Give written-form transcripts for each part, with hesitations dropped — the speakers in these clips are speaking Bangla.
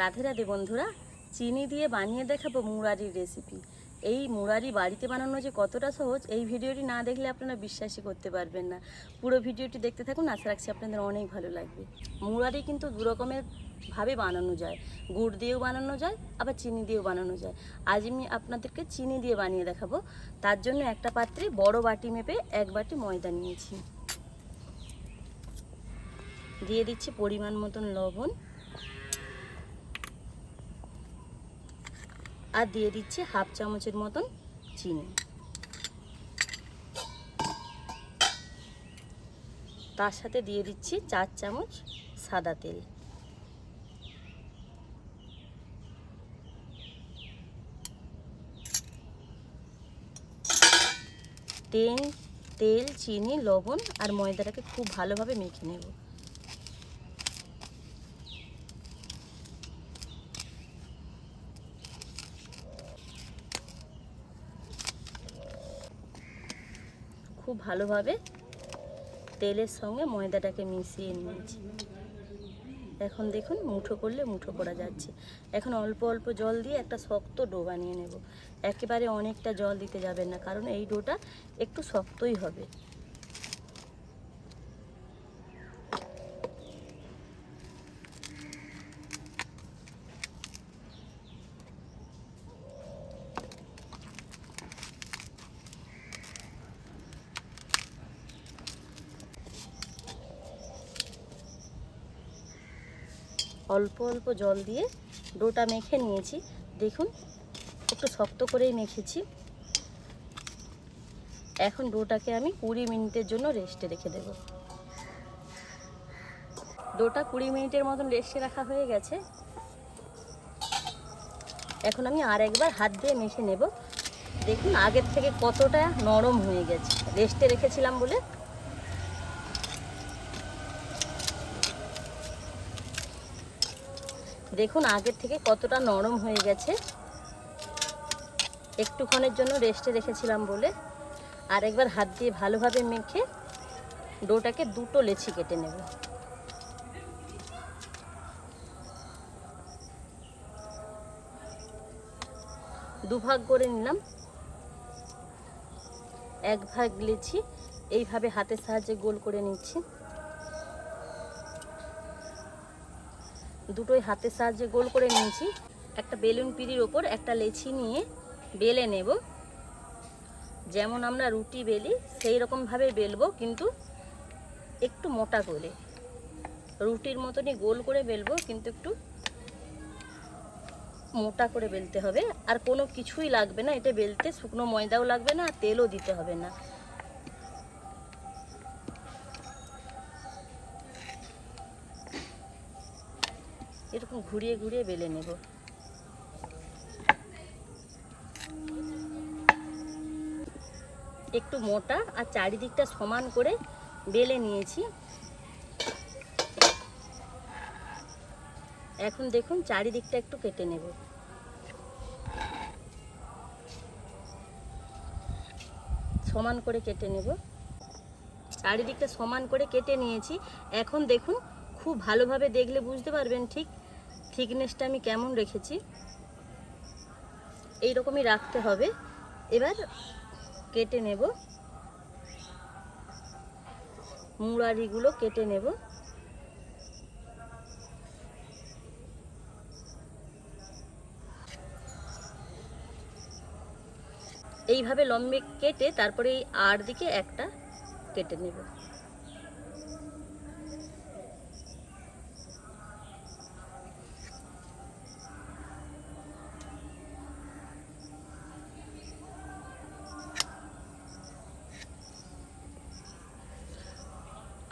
রাধে রাধে বন্ধুরা, চিনি দিয়ে বানিয়ে দেখাবো মুরারির রেসিপি। এই মুরারি বাড়িতে বানানো যে কতটা সহজ, এই ভিডিওটি না দেখলে আপনারা বিশ্বাসই করতে পারবেন না। পুরো ভিডিওটি দেখতে থাকুন, আশা রাখছি আপনাদের অনেক ভালো লাগবে। মুরারি কিন্তু দু রকমের ভাবে বানানো যায়, গুড় দিয়েও বানানো যায়, আবার চিনি দিয়েও বানানো যায়। আজ আমি আপনাদেরকে চিনি দিয়ে বানিয়ে দেখাবো। তার জন্য একটা পাত্রে বড় বাটি মেপে 1 বাটি ময়দা নিয়েছি। দিয়ে দিচ্ছি পরিমাণ মতন লবণ, আর দিয়ে দিচ্ছি হাফ চামচের মতন চিনি। তার সাথে দিয়ে দিচ্ছি 4 চামচ সাদা তেল। তেল, চিনি, লবণ আর ময়দাটাকে খুব ভালোভাবে মেখে নেব। খুব ভালোভাবে তেলের সঙ্গে ময়দাটাকে মিশিয়ে নিয়েছি। এখন দেখুন মুঠো করলে মুঠো করা যাচ্ছে। এখন অল্প অল্প জল দিয়ে একটা শক্ত ডো বানিয়ে নেব। একেবারে অনেকটা জল দিতে যাবেন না, কারণ এই ডোটা একটু শক্তই হবে। অল্প অল্প জল দিয়ে ডোটা মেখে নিয়েছি। দেখুন একটু শক্ত করেই মেখেছি। এখন ডোটাকে আমি 20 মিনিটের জন্য রেস্টে রেখে দেব। ডোটা 20 মিনিটের মতন রেস্টে রাখা হয়ে গেছে। এখন আমি আর একবার হাত দিয়ে মেখে নেব। দেখুন আগের থেকে কতটা নরম হয়ে গেছে, রেস্টে রেখেছিলাম বলে। দেখুন আগের থেকে কতটা নরম হয়ে গেছে, একটুক্ষণের জন্য রেস্টে রেখেছিলাম বলে। আর একবার হাত দিয়ে ভালোভাবে মেখে ডোটাকে দুটো লেচি কেটে নেব। দুভাগ করে নিলাম। এক ভাগ লেচি এইভাবে হাতের সাহায্যে গোল করে নিচ্ছি। দুটোই হাতের সাহায্যে গোল করে নিয়েছি। একটা বেলুন পিঁড়ির ওপর একটা লেচি নিয়ে বেলে নেব। যেমন আমরা রুটি বেলি সেই রকমভাবে বেলবো, কিন্তু একটু মোটা করে। রুটির মতনই গোল করে বেলবো, কিন্তু একটু মোটা করে বেলতে হবে। আর কোনো কিছুই লাগবে না এটা বেলতে, শুকনো ময়দাও লাগবে না, আর তেলও দিতে হবে না। এরকম ঘুরিয়ে ঘুরিয়ে বেলে নেব। একটু মোটা আর চারিদিকটা সমান করে বেলে নিয়েছি। এখন দেখুন চারিদিকটা একটু কেটে নেব। সমান করে কেটে নেব। চারিদিকটা সমান করে কেটে নিয়েছি। এখন দেখুন খুব ভালোভাবে দেখলে বুঝতে পারবেন ঠিক থিকনেসটা আমি কেমন রেখেছি। এই রকমই রাখতে হবে। এবার কেটে নেব, মুরারিগুলো কেটে নেব। এইভাবে লম্বে কেটে তারপরে এই আর দিকে একটা কেটে নেব।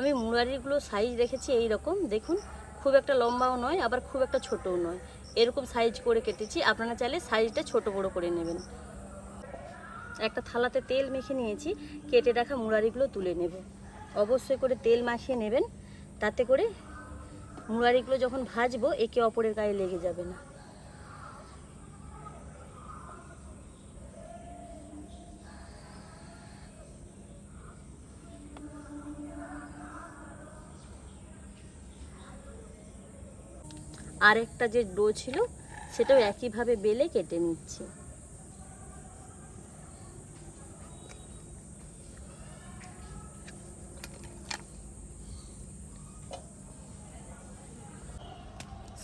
আমি মুরারিগুলো সাইজ রেখেছি এই রকম। দেখুন খুব একটা লম্বাও নয়, আবার খুব একটা ছোটও নয়, এরকম সাইজ করে কেটেছি। আপনারা চাইলে সাইজটা ছোট বড় করে নেবেন। একটা থালাতে তেল মেখে নিয়েছি, কেটে রাখা মুরারিগুলো তুলে নেব। অবশ্যই করে তেল মাখিয়ে নেবেন, তাতে করে মুরারিগুলো যখন ভাজবো একে অপরের গায়ে লেগে যাবে না। আরেকটা যে ডো ছিল সেটাও একইভাবে বেলে কেটে নিচ্ছি।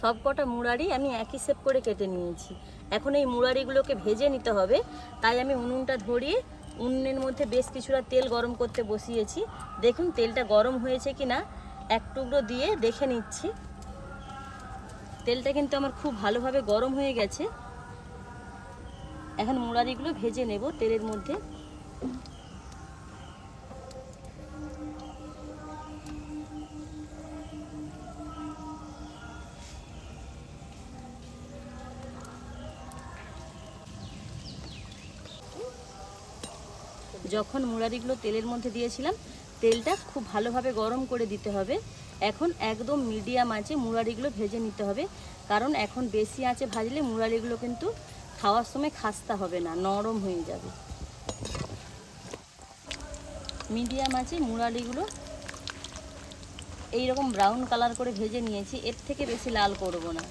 সব কটা মুড়ারি আমি একই শেপ করে কেটে নিয়েছি। এখন এই মুড়ারিগুলোকে ভেজে নিতে হবে, তাই আমি উনুনটা ধরিয়ে উনুনের মধ্যে বেশ কিছুটা তেল গরম করতে বসিয়েছি। দেখুন তেলটা গরম হয়েছে কি না এক টুকরো দিয়ে দেখে নিচ্ছি। তেলটা কিন্তু আমার খুব ভালোভাবে গরম হয়ে গেছে। এখন মুড়ারিগুলো ভেজে নেব তেলের মধ্যে। যখন মুড়ারিগুলো তেলের মধ্যে দিয়েছিলাম তেলটা খুব ভালোভাবে গরম করে দিতে হবে। এখন একদম মিডিয়াম আঁচে মুড়ারিগুলো ভেজে নিতে হবে, কারণ এখন বেশি আঁচে ভাজলে মুড়ারিগুলো কিন্তু খাওয়ার সময় খাস্তা হবে না, নরম হয়ে যাবে। মিডিয়াম আঁচে মুড়ারিগুলো এইরকম ব্রাউন কালার করে ভেজে নিয়েছি। এর থেকে বেশি লাল করব না।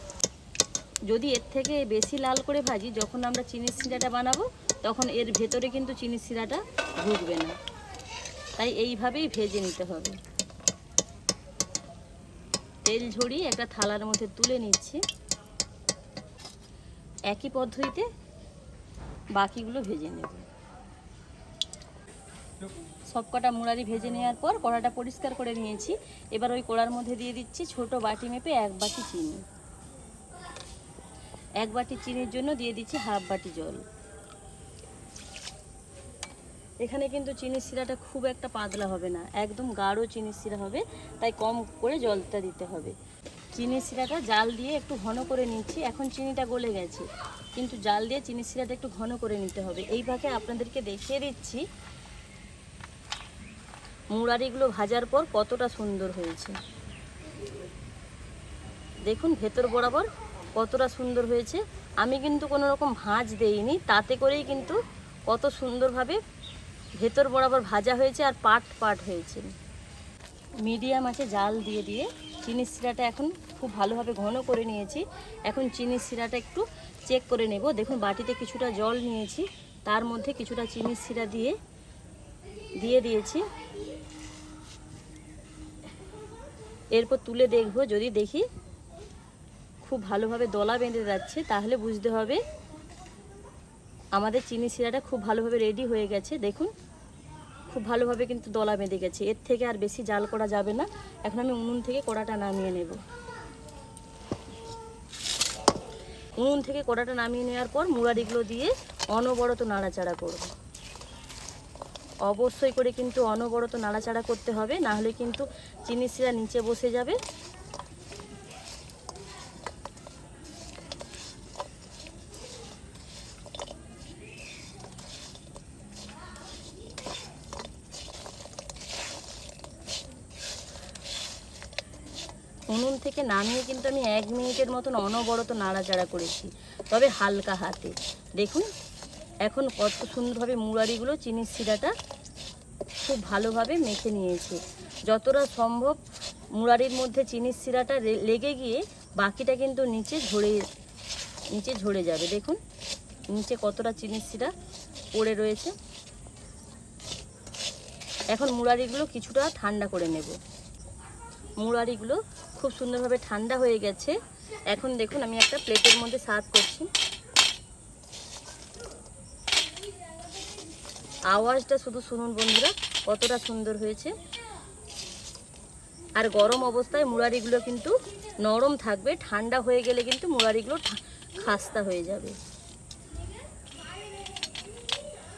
যদি এর থেকে বেশি লাল করে ভাজি, যখন আমরা চিনির সিরাটা বানাবো তখন এর ভেতরে কিন্তু চিনির সিরাটা ঢুকবে না, তাই এইভাবেই ভেজে নিতে হবে। তেল ঝরিয়ে একটা থালার মধ্যে তুলে নিচ্ছি। একই পদ্ধতিতে বাকিগুলো ভেজে নেব। সবকটা মুড়ারি ভেজে নেওয়ার পর কড়াটা পরিষ্কার করে নিয়েছি। এবার ওই কড়ার মধ্যে দিয়ে দিচ্ছি ছোট বাটি মেপে 1 বাটি চিনি। 1 বাটি চিনির জন্য দিয়ে দিচ্ছি হাফ বাটি জল। এখানে কিন্তু চিনির শিরাটা খুব একটা পাতলা হবে না, একদম গাঢ় চিনির শিরা হবে, তাই কম করে জলটা দিতে হবে। চিনির শিরাটা জাল দিয়ে একটু ঘন করে নিচ্ছি। এখন চিনিটা গলে গেছে, কিন্তু জাল দিয়ে চিনির শিরাটা একটু ঘন করে নিতে হবে। এই ভাগে আপনাদেরকে দেখিয়ে দিচ্ছি মুড়ারিগুলো ভাজার পর কতটা সুন্দর হয়েছে। দেখুন ভেতর বরাবর কতটা সুন্দর হয়েছে। আমি কিন্তু কোনো রকম ভাঁজ দেইনি, তাতে করেই কিন্তু কত সুন্দরভাবে ভেতর বরাবর ভাজা হয়েছে আর পাট পাট হয়েছে। মিডিয়াম আছে জাল দিয়ে দিয়ে চিনির শিরাটা এখন খুব ভালোভাবে ঘন করে নিয়েছি। এখন চিনির শিরাটা একটু চেক করে নেব। দেখুন বাটিতে কিছুটা জল নিয়েছি, তার মধ্যে কিছুটা চিনির শিরা দিয়ে দিয়েছি। এরপর তুলে দেখব, যদি দেখি খুব ভালোভাবে দলা বেঁধে যাচ্ছে তাহলে বুঝতে হবে আমাদের চিনি শিরাটা খুব ভালোভাবে রেডি হয়ে গেছে। দেখুন খুব ভালোভাবে কিন্তু দলা বেঁধে গেছে, এর থেকে আর বেশি জাল করা যাবে না। এখন আমি উনুন থেকে কড়াটা নামিয়ে নেব। উনুন থেকে কড়াটা নামিয়ে নেওয়ার পর মুড়ারিগুলো দিয়ে অনবরত নাড়াচাড়া করব। অবশ্যই করে কিন্তু অনবরত নাড়াচাড়া করতে হবে, না হলে কিন্তু চিনি শিরা নিচে বসে যাবে। উনুন থেকে নামিয়ে কিন্তু আমি 1 মিনিটের মতন অনবরত নাড়াচাড়া করেছি, তবে হালকা হাতে। দেখুন এখন কত সুন্দরভাবে মুড়ারিগুলো চিনির শিরাটা খুব ভালোভাবে মেখে নিয়েছে। যতটা সম্ভব মুড়ারির মধ্যে চিনির শিরাটা লেগে গিয়ে বাকিটা কিন্তু নিচে ঝরে যাবে। দেখুন নিচে কতটা চিনির শিরা পড়ে রয়েছে। এখন মুড়ারিগুলো কিছুটা ঠান্ডা করে নেব। মুড়ারিগুলো খুব সুন্দরভাবে ঠান্ডা হয়ে গেছে। এখন দেখুন আমি একটা প্লেটের মধ্যে সার্ভ করছি। আওয়াজটা শুধু শুনুন বন্ধুরা, কতটা সুন্দর হয়েছে। আর গরম অবস্থায় মুড়ারিগুলো কিন্তু নরম থাকবে, ঠান্ডা হয়ে গেলে কিন্তু মুড়ারিগুলো খাস্তা হয়ে যাবে।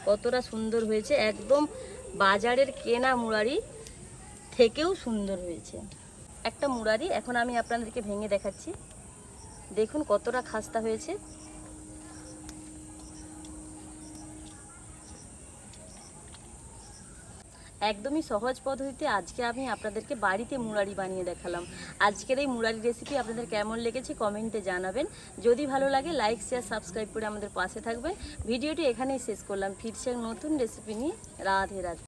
কতটা সুন্দর হয়েছে, একদম বাজারের কেনা মুড়ারি থেকেও সুন্দর হয়েছে। একটা মুড়ারি এখন আমি আপনাদেরকে ভেঙে দেখাচ্ছি। দেখুন কতটা খাস্তা হয়েছে। একদমই সহজ পদ্ধতিতে আজকে আমি আপনাদেরকে বাড়িতে মুড়ারি বানিয়ে দেখালাম। আজকের এই মুড়ারি রেসিপি আপনাদের কেমন লেগেছে কমেন্টে জানাবেন। যদি ভালো লাগে লাইক শেয়ার সাবস্ক্রাইব করে আমাদের পাশে থাকবেন। ভিডিওটি এখানেই শেষ করলাম, ফিরছে নতুন রেসিপি নিয়ে। রাধে রাধে।